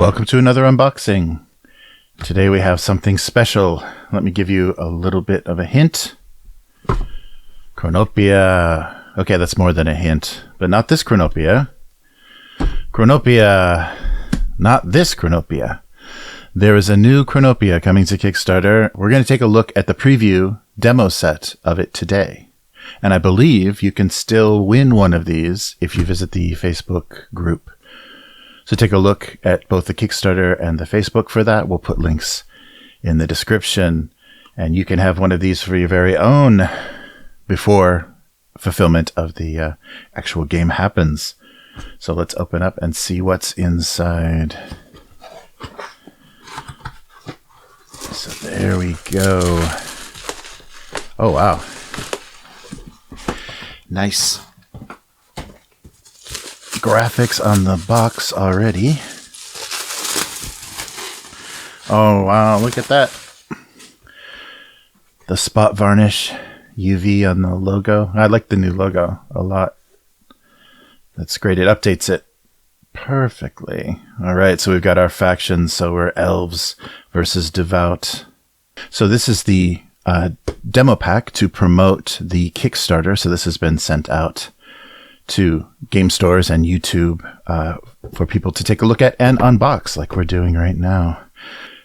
Welcome to another unboxing. Today we have something special. Let me give you a little bit of a hint. Chronopia. Okay, that's more than a hint, but not this Chronopia. Chronopia. Not this Chronopia. There is a new Chronopia coming to Kickstarter. We're going to take a look at the preview demo set of it today. And I believe you can still win one of these if you visit the Facebook group. So take a look at both the Kickstarter and the Facebook for that. We'll put links in the description, and you can have one of these for your very own before fulfillment of the actual game happens. So let's open up and see what's inside. So there we go. Oh, wow. Nice graphics on the box already. Oh, wow. Look at that. The spot varnish UV on the logo. I like the new logo a lot. That's great. It updates it perfectly. All right. So we've got our factions. So we're elves versus devout. So this is the demo pack to promote the Kickstarter. So this has been sent out to game stores and YouTube for people to take a look at and unbox like we're doing right now.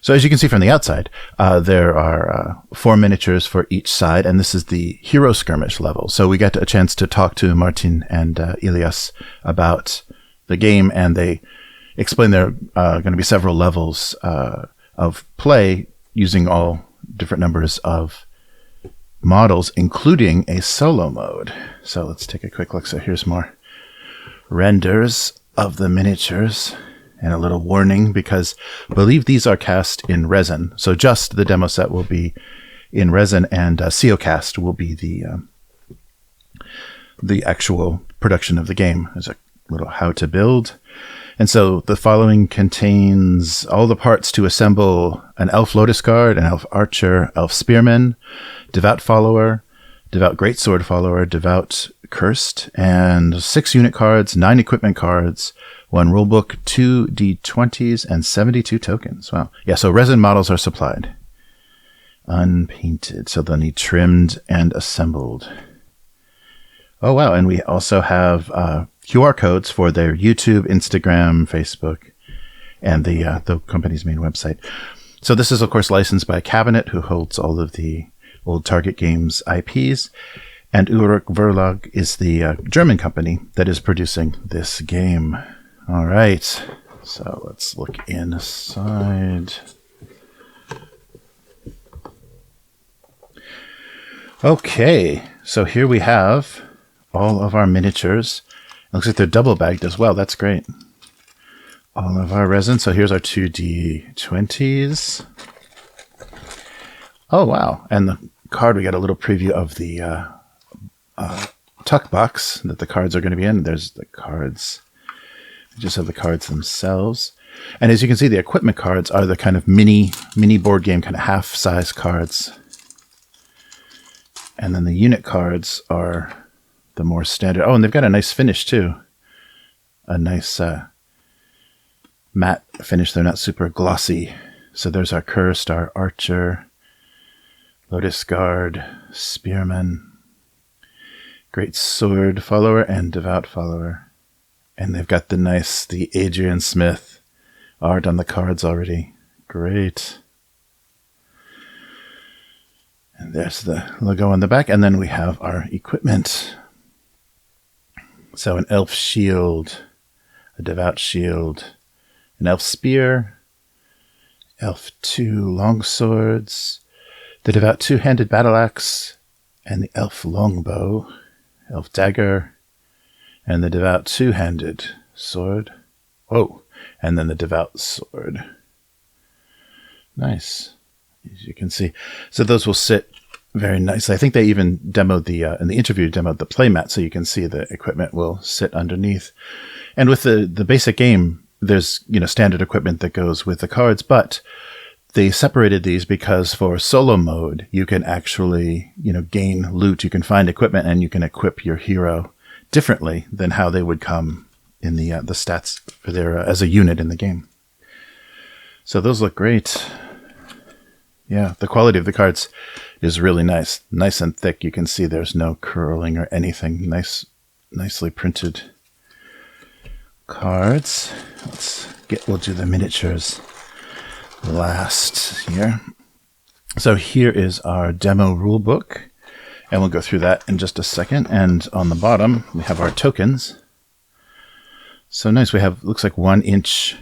So as you can see from the outside, there are 4 miniatures for each side, and this is the Hero Skirmish level. So we got a chance to talk to Martin and Elias about the game, and they explained there are going to be several levels of play using all different numbers of models, including a solo mode. So let's take a quick look. So here's more renders of the miniatures and a little warning because I believe these are cast in resin. So just the demo set will be in resin, and COcast will be the actual production of the game. There's a little how to build. And so the following contains all the parts to assemble an Elf Lotus Guard, an Elf Archer, Elf Spearmen, Devout Follower, Devout Greatsword Follower, Devout Cursed, and 6 unit cards, 9 equipment cards, 1 rulebook, 2 D20s, and 72 tokens. Wow. Yeah, so resin models are supplied. Unpainted, so they'll need trimmed and assembled. Oh, wow, and we also have QR codes for their YouTube, Instagram, Facebook, and the company's main website. So this is, of course, licensed by Cabinet, who holds all of the old Target Games IPs. And Uruk Verlag is the German company that is producing this game. All right. So let's look inside. Okay. So here we have all of our miniatures. It looks like they're double bagged as well. That's great. All of our resin. So here's our 2D20s. Oh, wow. And the card, we got a little preview of the tuck box that the cards are going to be in. There's the cards. We just have the cards themselves. And as you can see, the equipment cards are the kind of mini board game, kind of half-size cards. And then the unit cards are the more standard. Oh, and they've got a nice finish too. A nice matte finish. They're not super glossy. So there's our Cursed, our Archer, Lotus Guard, Spearmen, Greatsword Follower, and Devout Follower. And they've got the Adrian Smith art on the cards already. Great. And there's the logo on the back. And then we have our equipment. So an Elf Shield, a Devout Shield, an Elf Spear, Elf 2 Longswords, the Devout 2-handed Battle Axe, and the Elf Longbow, Elf Dagger, and the Devout 2-handed Sword. Whoa! And then the Devout Sword. Nice, as you can see. So those will sit very nicely. I think they even demoed in the interview, demoed the playmat, so you can see the equipment will sit underneath. And with the basic game, there's, standard equipment that goes with the cards, but they separated these because for solo mode, you can actually, gain loot, you can find equipment, and you can equip your hero differently than how they would come in the stats for their as a unit in the game. So those look great. Yeah, the quality of the cards is really nice. Nice and thick. You can see there's no curling or anything. Nicely printed cards. We'll do the miniatures last here. So here is our demo rulebook, and we'll go through that in just a second. And on the bottom, we have our tokens. So nice. We have, looks like 1-inch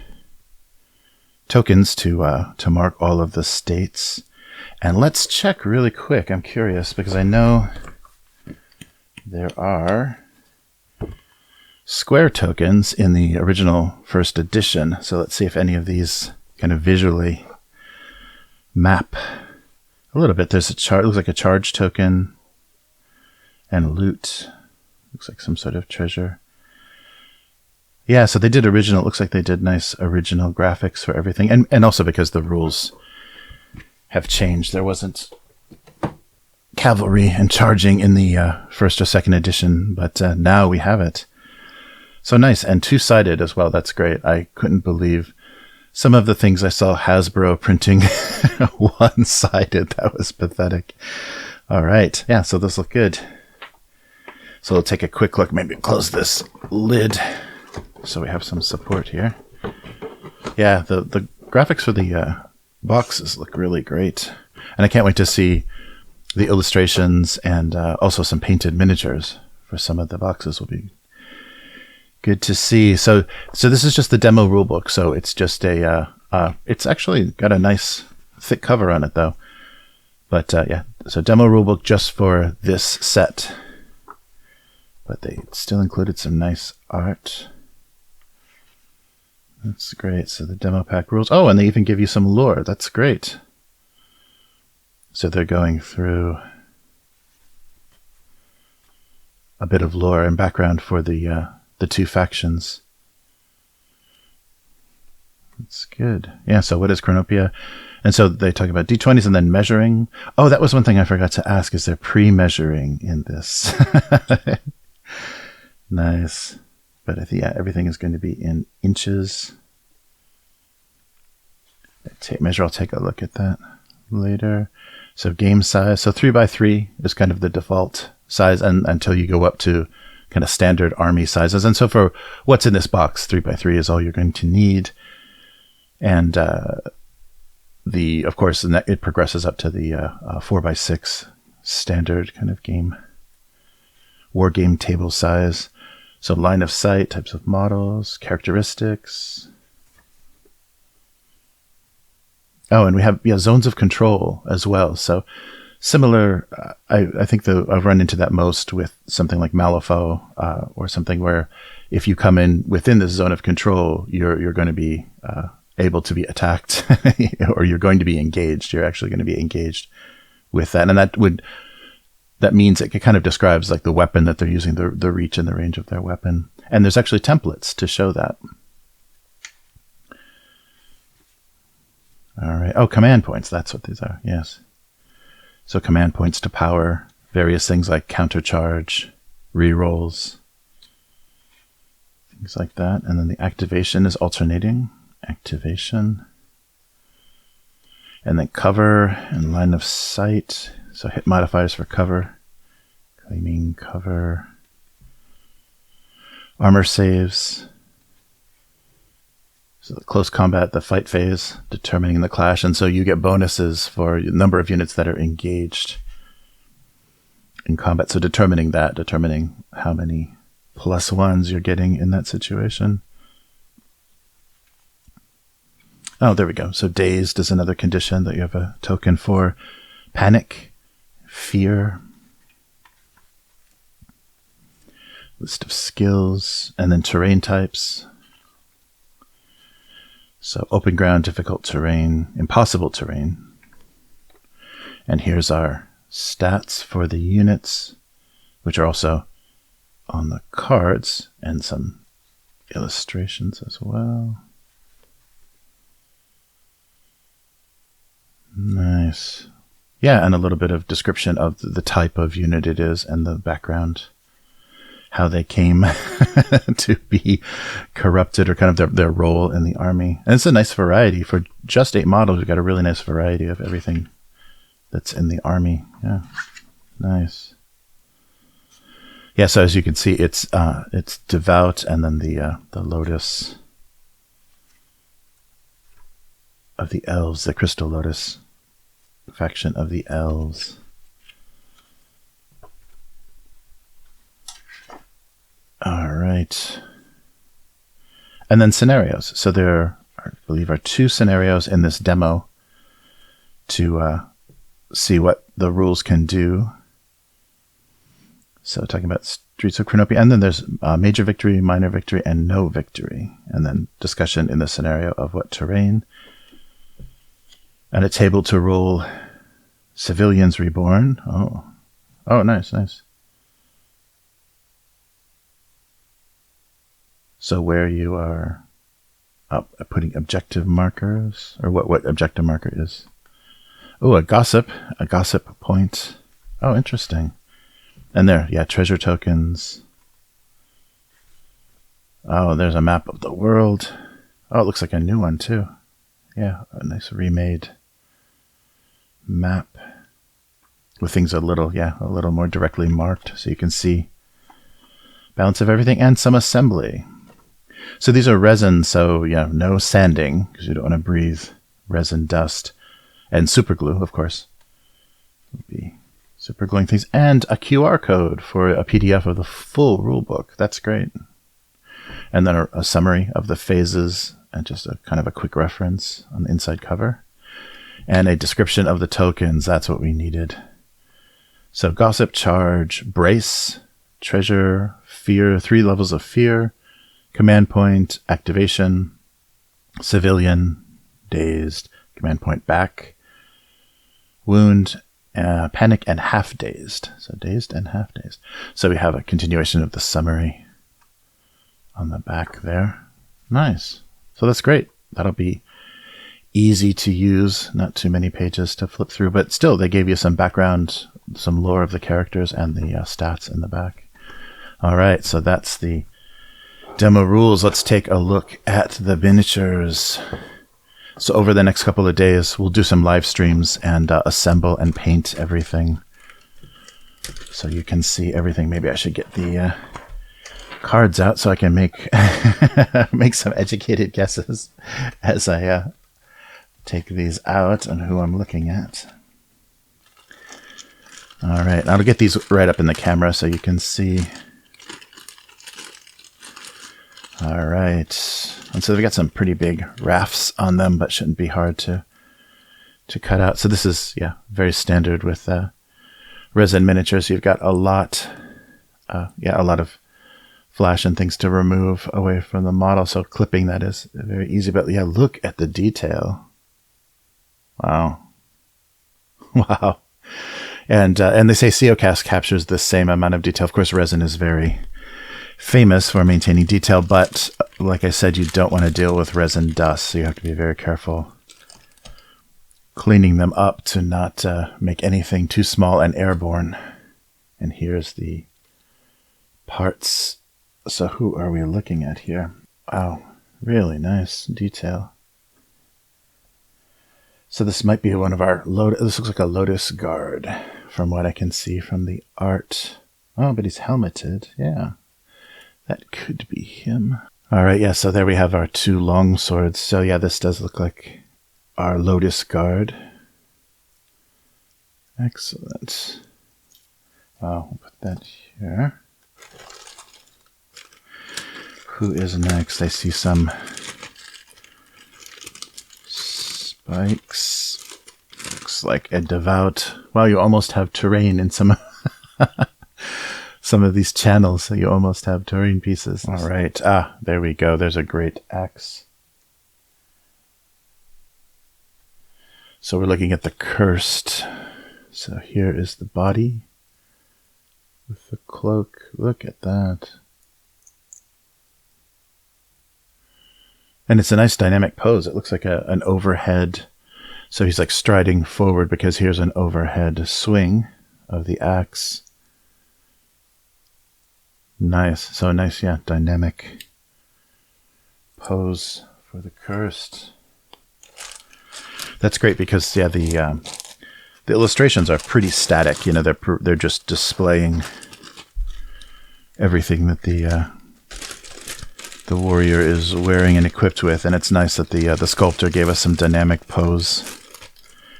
tokens to mark all of the states. And let's check really quick. I'm curious because I know there are square tokens in the original first edition. So let's see if any of these kind of visually map a little bit. There's looks like a charge token and loot. Looks like some sort of treasure. Yeah, so they did original. It looks like they did nice original graphics for everything. And also because the rules have changed. There wasn't cavalry and charging in the first or second edition, but now we have it. So nice. And two-sided as well. That's great. I couldn't believe some of the things I saw Hasbro printing one-sided. That was pathetic. All right. Yeah, so those look good. So we'll take a quick look. Maybe close this lid so we have some support here. Yeah, the graphics for the boxes look really great. And I can't wait to see the illustrations and also some painted miniatures for some of the boxes. Will be good to see. So this is just the demo rulebook. So it's just it's actually got a nice thick cover on it though. But yeah, so demo rulebook just for this set. But they still included some nice art. That's great. So the demo pack rules. Oh, and they even give you some lore. That's great. So they're going through a bit of lore and background for the two factions. That's good. Yeah, so what is Chronopia? And so they talk about D20s and then measuring. Oh, that was one thing I forgot to ask. Is there pre-measuring in this? Nice. But I think, yeah, everything is going to be in inches. I'll take a look at that later. So game size. So 3x3 is kind of the default size and until you go up to kind of standard army sizes. And so for what's in this box, 3x3 is all you're going to need. And of course, it progresses up to the 4x6 standard kind of game, war game table size. So line of sight, types of models, characteristics. Oh, and we have zones of control as well. So similar, I think I've run into that most with something like Malifaux or something where if you come in within this zone of control, you're going to be able to be attacked or you're going to be engaged. You're actually going to be engaged with that. And that means it kind of describes like the weapon that they're using, the reach and the range of their weapon. And there's actually templates to show that. All right. Oh, command points. That's what these are. Yes. So command points to power various things like countercharge, rerolls, things like that. And then the activation is alternating. Activation. And then cover and line of sight. So hit modifiers for cover, claiming cover, armor saves. So the close combat, the fight phase, determining the clash. And so you get bonuses for the number of units that are engaged in combat. So determining how many +1s you're getting in that situation. Oh, there we go. So dazed is another condition that you have a token for. Panic. Fear, list of skills, and then terrain types. So open ground, difficult terrain, impossible terrain. And here's our stats for the units, which are also on the cards, and some illustrations as well. Nice. Yeah, and a little bit of description of the type of unit it is and the background. how they came to be corrupted, or kind of their role in the army. And it's a nice variety. For just 8 models, we've got a really nice variety of everything that's in the army. Yeah, nice. Yeah, so as you can see, it's devout, and then the lotus of the elves, the crystal lotus faction of the elves. All right. And then scenarios. So there, I believe, are 2 scenarios in this demo to see what the rules can do. So talking about Streets of Chronopia, and then there's major victory, minor victory, and no victory. And then discussion in the scenario of what terrain. And a table to rule civilians reborn. Oh, nice, nice. So where you are putting objective markers, or what objective marker is. Oh, a gossip point. Oh, interesting. And there, yeah, treasure tokens. Oh, there's a map of the world. Oh, it looks like a new one too. Yeah, a nice remade map with things a little more directly marked, so you can see balance of everything, and some assembly. So these are resin, so yeah, no sanding, because you don't want to breathe resin dust. And super glue, of course. Would be super gluing things. And a QR code for a PDF of the full rulebook. That's great. And then a summary of the phases, and just a kind of a quick reference on the inside cover. And a description of the tokens. That's what we needed. So gossip, charge, brace, treasure, fear, 3 levels of fear, command point, activation, civilian, dazed, command point back, wound, panic, and half dazed. So dazed and half dazed. So we have a continuation of the summary on the back there. Nice. So that's great. That'll be easy to use. Not too many pages to flip through, but still they gave you some background, some lore of the characters, and the stats in the back. All right, so that's the demo rules. Let's take a look at the miniatures. So over the next couple of days, we'll do some live streams and assemble and paint everything, so you can see everything. Maybe I should get the cards out so I can make make some educated guesses as I take these out on who I'm looking at. All right, I'll get these right up in the camera so you can see. All right, and so they've got some pretty big rafts on them, but shouldn't be hard to cut out. So this is, yeah, very standard with resin miniatures. You've got a lot of flash and things to remove away from the model, so clipping that is very easy. But yeah, look at the detail. Wow. Wow. And they say COCast captures the same amount of detail. Of course, resin is very famous for maintaining detail, but like I said, you don't want to deal with resin dust, so you have to be very careful cleaning them up to not make anything too small and airborne. And here's the parts. So who are we looking at here? Wow, really nice detail. So this might be one of our this looks like a Lotus Guard from what I can see from the art. Oh, but he's helmeted. Yeah, that could be him. All right, yeah, so there we have our 2 long swords. So yeah, this does look like our Lotus Guard. Excellent. We'll put that here. Who is next? I see some spikes. Looks like a devout. Well, you almost have terrain in some of these channels, so you almost have terrain pieces. All right. There we go. There's a great axe. So we're looking at the cursed. So here is the body with the cloak. Look at that. And it's a nice dynamic pose. It looks like an overhead. So he's like striding forward because here's an overhead swing of the axe. Nice. So nice, yeah, dynamic pose for the cursed. That's great because, yeah, the illustrations are pretty static. You know, they're just displaying everything that the warrior is wearing and equipped with, and it's nice that the sculptor gave us some dynamic pose.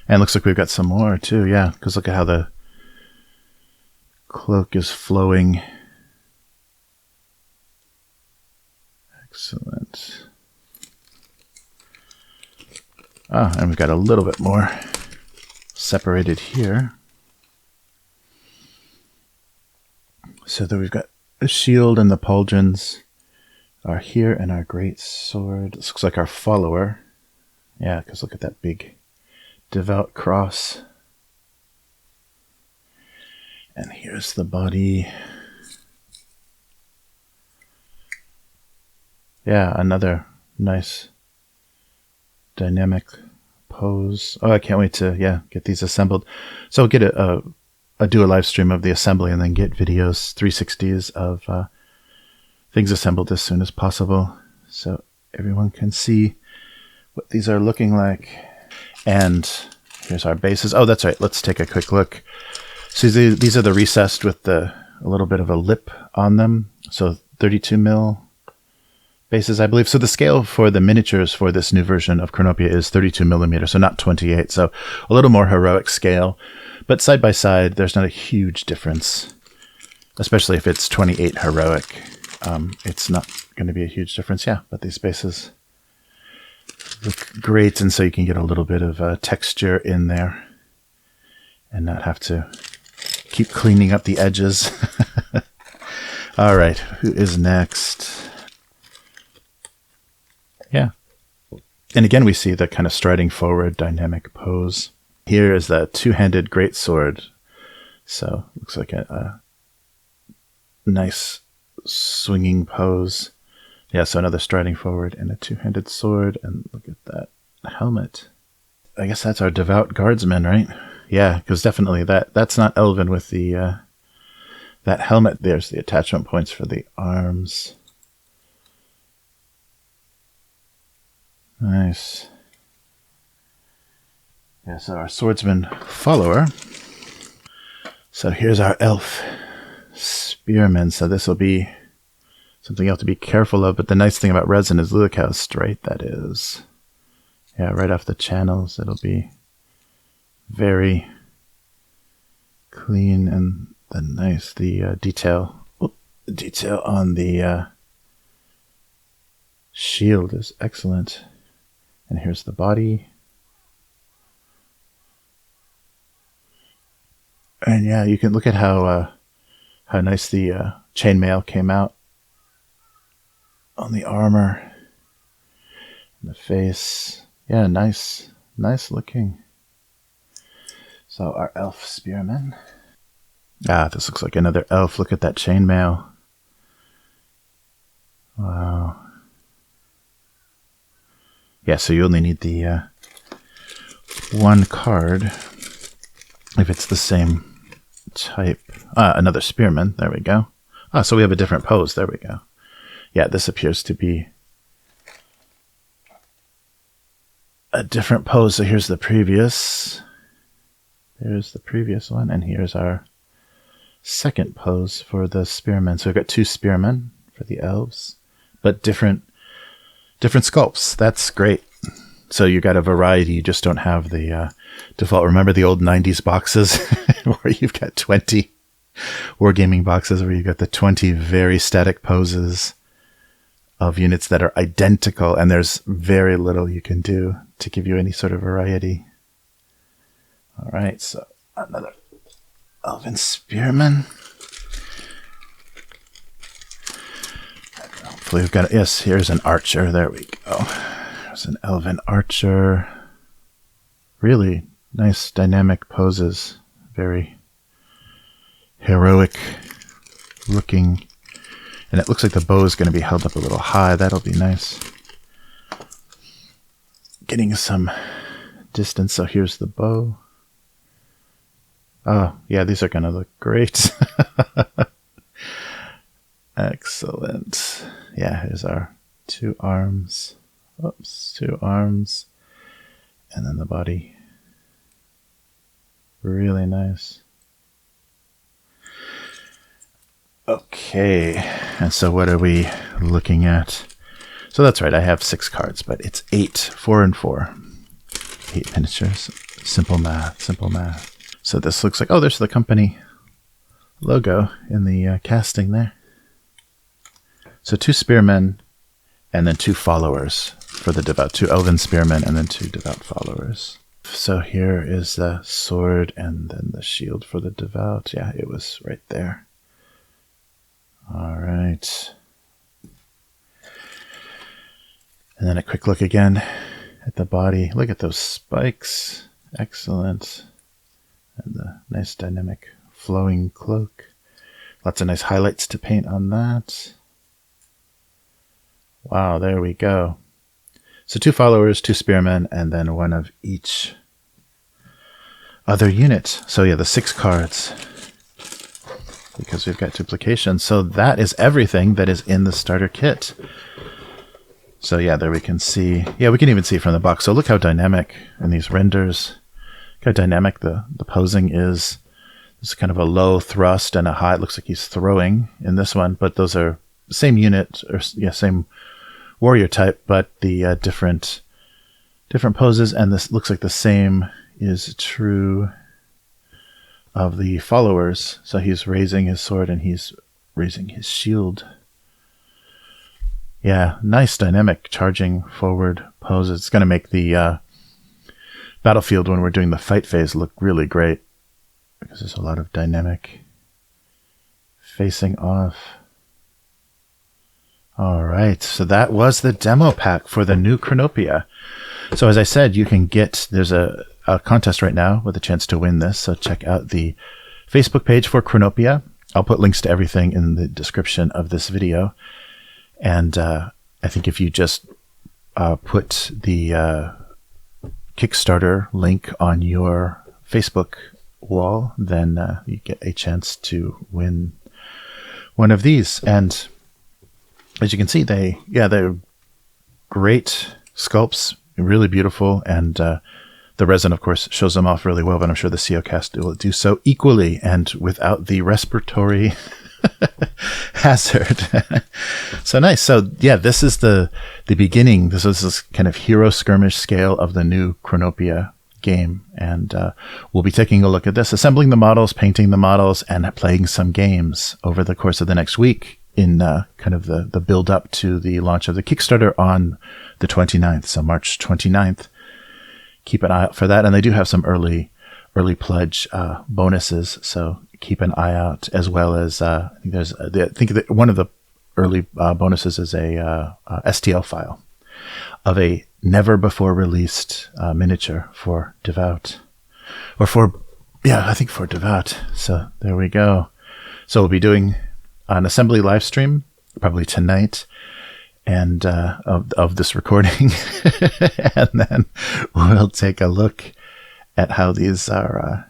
And looks like we've got some more too, yeah, because look at how the cloak is flowing. Excellent. Oh, and we've got a little bit more separated here. So that we've got the shield and the pauldrons are here, and our great sword. This looks like our follower. Yeah, because look at that big devout cross. And here's the body. Yeah, another nice dynamic pose. Oh, I can't wait to, yeah, get these assembled. So I'll get do a live stream of the assembly and then get videos, 360s of things assembled as soon as possible, so everyone can see what these are looking like. And here's our bases. Oh, that's right. Let's take a quick look. So these are the recessed with a little bit of a lip on them. So 32 mil bases, I believe. So the scale for the miniatures for this new version of Chronopia is 32 millimeters, so not 28. So a little more heroic scale. But side by side, there's not a huge difference, especially if it's 28 heroic. It's not going to be a huge difference, yeah. But these bases look great, and so you can get a little bit of texture in there and not have to keep cleaning up the edges. All right, who is next? Yeah. And again, we see the kind of striding forward dynamic pose. Here is the two-handed greatsword. So looks like a nice swinging pose. Yeah, so another striding forward and a two-handed sword. And look at that helmet. I guess that's our devout guardsman, right? Yeah, because definitely that's not Elven with the that helmet. There's the attachment points for the arms. Nice. Yeah, so our swordsman follower. So here's our elf spearmen. So this will be something you have to be careful of. But the nice thing about resin is look how straight that is. Yeah, right off the channels. It'll be very clean, and the nice detail on the shield is excellent. And here's the body. And yeah, you can look at how nice the chainmail came out on the armor and the face. Yeah, nice looking. So our elf spearmen. Ah, this looks like another elf. Look at that chainmail. Wow. Yeah, so you only need the one card if it's the same type. Another spearman. There we go. So we have a different pose. There we go. Yeah, this appears to be a different pose. So here's the previous. There's the previous one, and here's our second pose for the spearmen. So we've got two spearmen for the elves, but different sculpts. That's great. So you got a variety. You just don't have the default. Remember the old 90s boxes where you've got 20 wargaming boxes where you've got the 20 very static poses of units that are identical, and there's very little you can do to give you any sort of variety. All right, so another elven spearman. Hopefully we've got, yes, here's an archer. There we go. There's an elven archer. Really nice dynamic poses. Very heroic looking. And it looks like the bow is going to be held up a little high. That'll be nice. Getting some distance. So here's the bow. Oh, yeah, these are going to look great. Excellent. Yeah, here's our 2 arms. Oops, 2 arms. And then the body. Really nice. Okay, and so what are we looking at? So that's right, I have 6 cards, but it's 8, 4 and 4. 8 miniatures. Simple math, simple math. So this looks like, oh, there's the company logo in the casting there. So 2 spearmen and then 2 followers for the devout. 2 elven spearmen and then 2 devout followers. So here is the sword and then the shield for the devout. Yeah, it was right there. All right. And then a quick look again at the body. Look at those spikes. Excellent. And the nice dynamic flowing cloak. Lots of nice highlights to paint on that. Wow, there we go. So 2 followers, 2 spearmen, and then 1 of each other unit. So yeah, the 6 cards, because we've got duplication. So that is everything that is in the starter kit. So yeah, there we can see, yeah, we can even see from the box. So look how dynamic in these renders, look how dynamic the posing is. It's kind of a low thrust and a high. It looks like he's throwing in this one, but those are same unit, or yeah, same warrior type, but the different poses. And this looks like the same is true of the followers. So he's raising his sword and he's raising his shield. Yeah, nice dynamic charging forward pose. It's going to make the battlefield when we're doing the fight phase look really great, because there's a lot of dynamic facing off. All right, so that was the demo pack for the new Chronopia. So as I said, you can get, there's a contest right now with a chance to win this. So check out the Facebook page for Chronopia. I'll put links to everything in the description of this video. And I think if you just put the Kickstarter link on your Facebook wall, then you get a chance to win one of these. And as you can see, they're great sculpts, really beautiful, and the resin, of course, shows them off really well, but I'm sure the CO cast will do so equally and without the respiratory hazard. So nice. So yeah, this is the beginning. This is this kind of hero skirmish scale of the new Chronopia game, and we'll be taking a look at this, assembling the models, painting the models, and playing some games over the course of the next week in kind of the build up to the launch of the Kickstarter on the 29th. So March 29th. Keep an eye out for that. And they do have some early pledge bonuses. So keep an eye out, as well as I think that one of the early bonuses is a STL file of a never before released miniature for Devout, or for Devout. So there we go. So we'll be doing an assembly live stream probably tonight, and of this recording, and then we'll take a look at how these are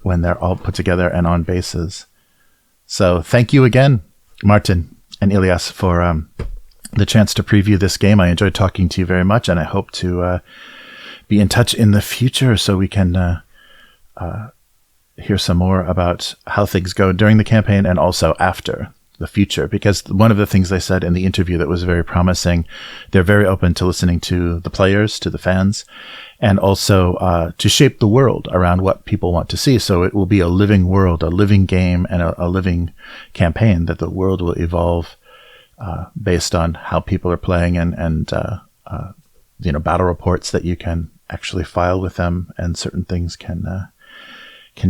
when they're all put together and on bases. So thank you again, Martin and Ilias, for the chance to preview this game. I enjoyed talking to you very much, and I hope to be in touch in the future so we can hear some more about how things go during the campaign and also after the future. Because one of the things they said in the interview that was very promising, they're very open to listening to the players, to the fans, and also to shape the world around what people want to see. So it will be a living world, a living game, and a living campaign, that the world will evolve based on how people are playing, and battle reports that you can actually file with them, and certain things can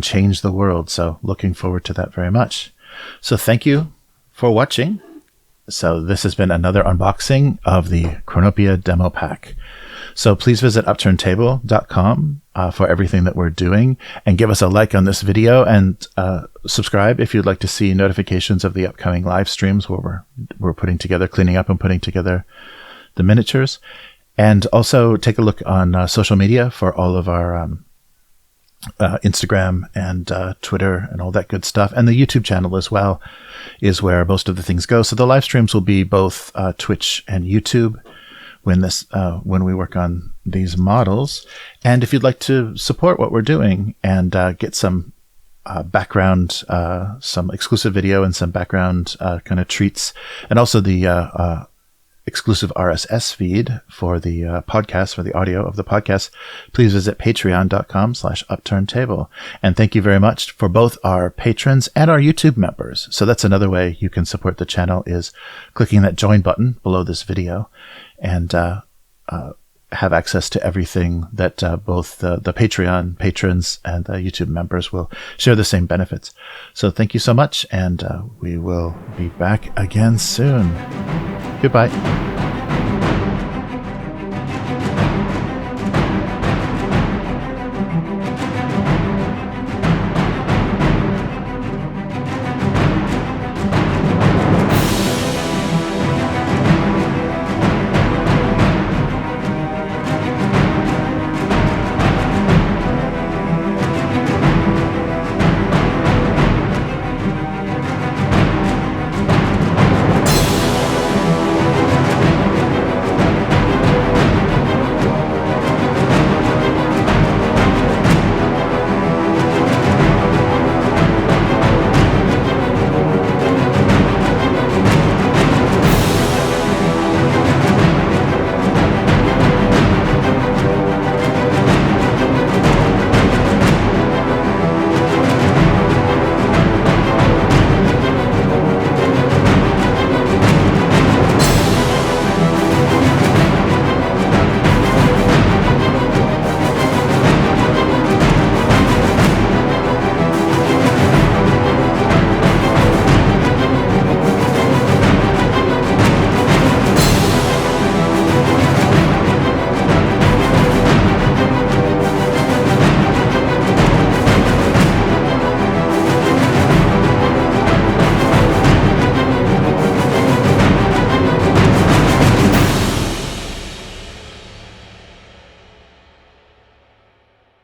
change the world. So looking forward to that very much. So thank you for watching. So this has been another unboxing of the Chronopia demo pack. So please visit upturntable.com for everything that we're doing, and give us a like on this video, and subscribe if you'd like to see notifications of the upcoming live streams where we're cleaning up and putting together the miniatures. And also take a look on social media for all of our Instagram and Twitter and all that good stuff. And the YouTube channel as well is where most of the things go. So the live streams will be both Twitch and YouTube when we work on these models. And if you'd like to support what we're doing and get some background, some exclusive video and some background kind of treats, and also the exclusive RSS feed for the podcast, for the audio of the podcast, please visit patreon.com/upturntable. And thank you very much for both our patrons and our YouTube members. So that's another way you can support the channel, is clicking that join button below this video and have access to everything that both the Patreon patrons and the YouTube members will share the same benefits. So thank you so much, and we will be back again soon. Goodbye.